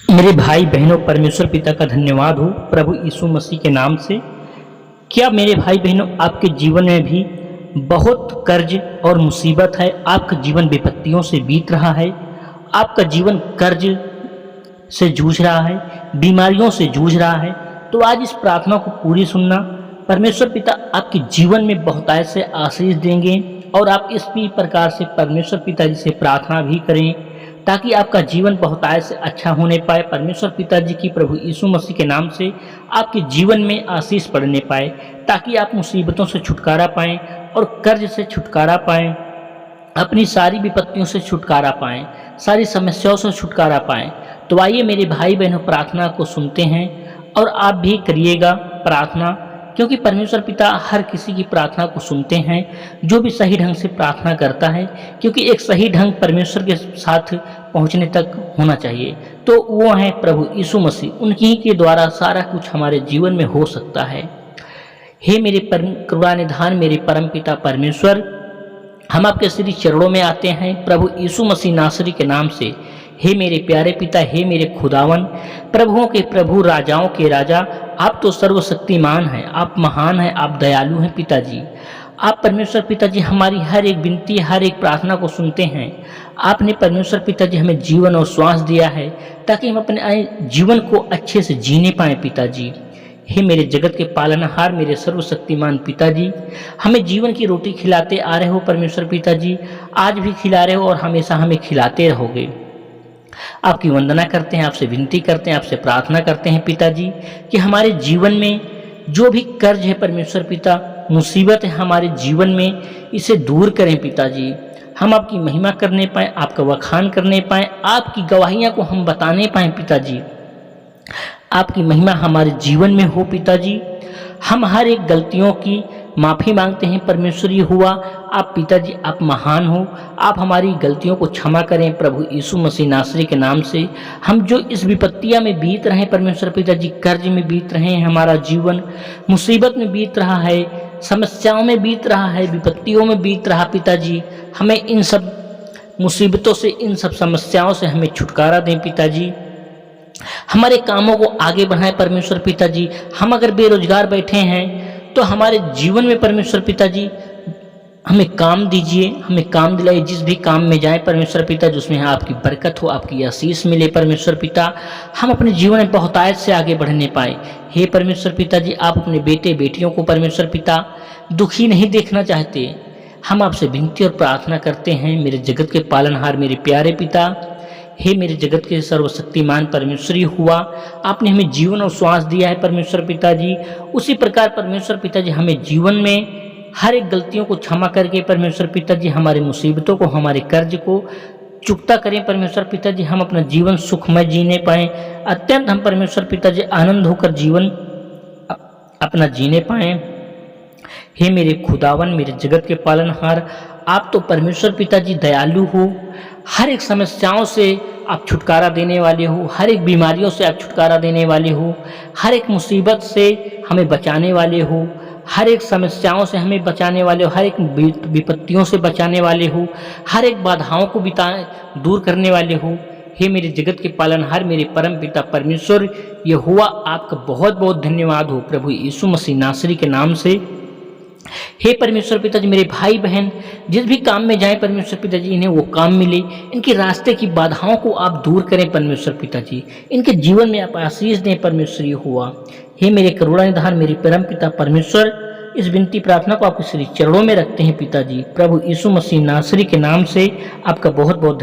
मेरे भाई बहनों, परमेश्वर पिता का धन्यवाद हो प्रभु यीशु मसीह के नाम से। क्या मेरे भाई बहनों, आपके जीवन में भी बहुत कर्ज और मुसीबत है? आपका जीवन विपत्तियों से बीत रहा है, आपका जीवन कर्ज से जूझ रहा है, बीमारियों से जूझ रहा है, तो आज इस प्रार्थना को पूरी सुनना। परमेश्वर पिता आपके जीवन में बहुतायत से आशीष देंगे और आप इस भी प्रकार से परमेश्वर पिता जी से प्रार्थना भी करें ताकि आपका जीवन बहुतायत से अच्छा होने पाए। परमेश्वर पिताजी की प्रभु यीशु मसीह के नाम से आपके जीवन में आशीष पड़ने पाए, ताकि आप मुसीबतों से छुटकारा पाएं और कर्ज से छुटकारा पाएं, अपनी सारी विपत्तियों से छुटकारा पाएं, सारी समस्याओं से छुटकारा पाएं। तो आइए मेरे भाई बहनों, प्रार्थना को सुनते हैं और आप भी करिएगा प्रार्थना, क्योंकि परमेश्वर पिता हर किसी की प्रार्थना को सुनते हैं जो भी सही ढंग से प्रार्थना करता है, क्योंकि एक सही ढंग परमेश्वर के साथ पहुंचने तक होना चाहिए। तो वो हैं प्रभु यीशु मसीह, उनकी के द्वारा सारा कुछ हमारे जीवन में हो सकता है। हे मेरे करुणा निधान, मेरे परम पिता परमेश्वर, हम आपके श्री चरणों में आते हैं प्रभु यीशु मसीह नासरी के नाम से। हे मेरे प्यारे पिता, हे मेरे खुदावन, प्रभुओं के प्रभु, राजाओं के राजा, आप तो सर्वशक्तिमान हैं, आप महान हैं, आप दयालु हैं पिताजी। आप परमेश्वर पिताजी हमारी हर एक विनती, हर एक प्रार्थना को सुनते हैं। आपने परमेश्वर पिताजी हमें जीवन और श्वास दिया है ताकि हम अपने जीवन को अच्छे से जीने पाएँ पिताजी। हे मेरे जगत के पालनहार, मेरे सर्वशक्तिमान पिताजी, हमें जीवन की रोटी खिलाते आ रहे हो परमेश्वर पिताजी, आज भी खिला रहे हो और हमेशा हमें खिलाते रहोगे। आपकी वंदना करते हैं, आपसे विनती करते हैं, आपसे प्रार्थना करते हैं पिताजी कि हमारे जीवन में जो भी कर्ज है परमेश्वर पिता, मुसीबत है हमारे जीवन में, इसे दूर करें पिताजी। हम आपकी महिमा करने पाएँ, आपका वखान करने पाएँ, आपकी गवाहियाँ को हम बताने पाएँ पिताजी। आपकी महिमा हमारे जीवन में हो पिताजी। हम हर एक गलतियों की माफ़ी मांगते हैं परमेश्वर हुआ। आप पिताजी, आप महान हो, आप हमारी गलतियों को क्षमा करें प्रभु यीशु मसीह नासरी के नाम से। हम जो इस विपत्तियाँ में बीत रहे हैं परमेश्वर पिताजी, कर्ज में बीत रहे हैं, हमारा जीवन मुसीबत में बीत रहा है, समस्याओं में बीत रहा है, विपत्तियों में बीत रहा पिताजी, हमें इन सब मुसीबतों से, इन सब समस्याओं से हमें छुटकारा दें पिताजी। हमारे कामों को आगे बढ़ाएं परमेश्वर पिताजी। हम अगर बेरोजगार बैठे हैं तो हमारे जीवन में परमेश्वर पिताजी हमें काम दीजिए, हमें काम दिलाइए। जिस भी काम में जाए परमेश्वर पिता, जिसमें आपकी बरकत हो, आपकी आशीष मिले परमेश्वर पिता, हम अपने जीवन में बहुतायत से आगे बढ़ने पाए। हे परमेश्वर पिताजी, आप अपने बेटे बेटियों को परमेश्वर पिता दुखी नहीं देखना चाहते। हम आपसे विनती और प्रार्थना करते हैं मेरे जगत के पालनहार, मेरे प्यारे पिता। हे मेरे जगत के सर्वशक्तिमान परमेश्वरी हुआ, आपने हमें जीवन और श्वास दिया है परमेश्वर पिताजी। उसी प्रकार परमेश्वर पिताजी हमें जीवन में हर एक गलतियों को क्षमा करके परमेश्वर पिताजी हमारे मुसीबतों को, हमारे कर्ज को चुकता करें परमेश्वर पिताजी। हम अपना जीवन सुखमय जीने पाएँ, अत्यंत हम परमेश्वर पिताजी आनंद होकर जीवन अपना जीने पाएँ। हे मेरे खुदावन, मेरे जगत के पालनहार, आप तो परमेश्वर पिताजी दयालु हो, हर एक समस्याओं से आप छुटकारा देने वाले हो, हर एक बीमारियों से आप छुटकारा देने वाले हो, हर एक मुसीबत से हमें बचाने वाले हो, हर एक समस्याओं से हमें बचाने वाले हो, हर एक विपत्तियों से बचाने वाले हो, हर एक बाधाओं को दूर करने वाले हो। हे मेरे जगत के पालनहार, मेरे परम पिता परमेश्वर यहोवा, आपका बहुत बहुत धन्यवाद हो प्रभु यीशु मसीह नासरी के नाम से। हे परमेश्वर पिताजी, मेरे भाई बहन जिस भी काम में जाएं परमेश्वर पिताजी, इन्हें वो काम मिले, इनके रास्ते की बाधाओं को आप दूर करें परमेश्वर पिताजी, इनके जीवन में आप आशीष दें परमेश्वर हुआ। हे मेरे करुणा निधान, मेरे परम पिता परमेश्वर, इस विनती प्रार्थना को आपके श्री चरणों में रखते हैं पिताजी, प्रभु यीशु मसीह नासरी के नाम से। आपका बहुत बहुत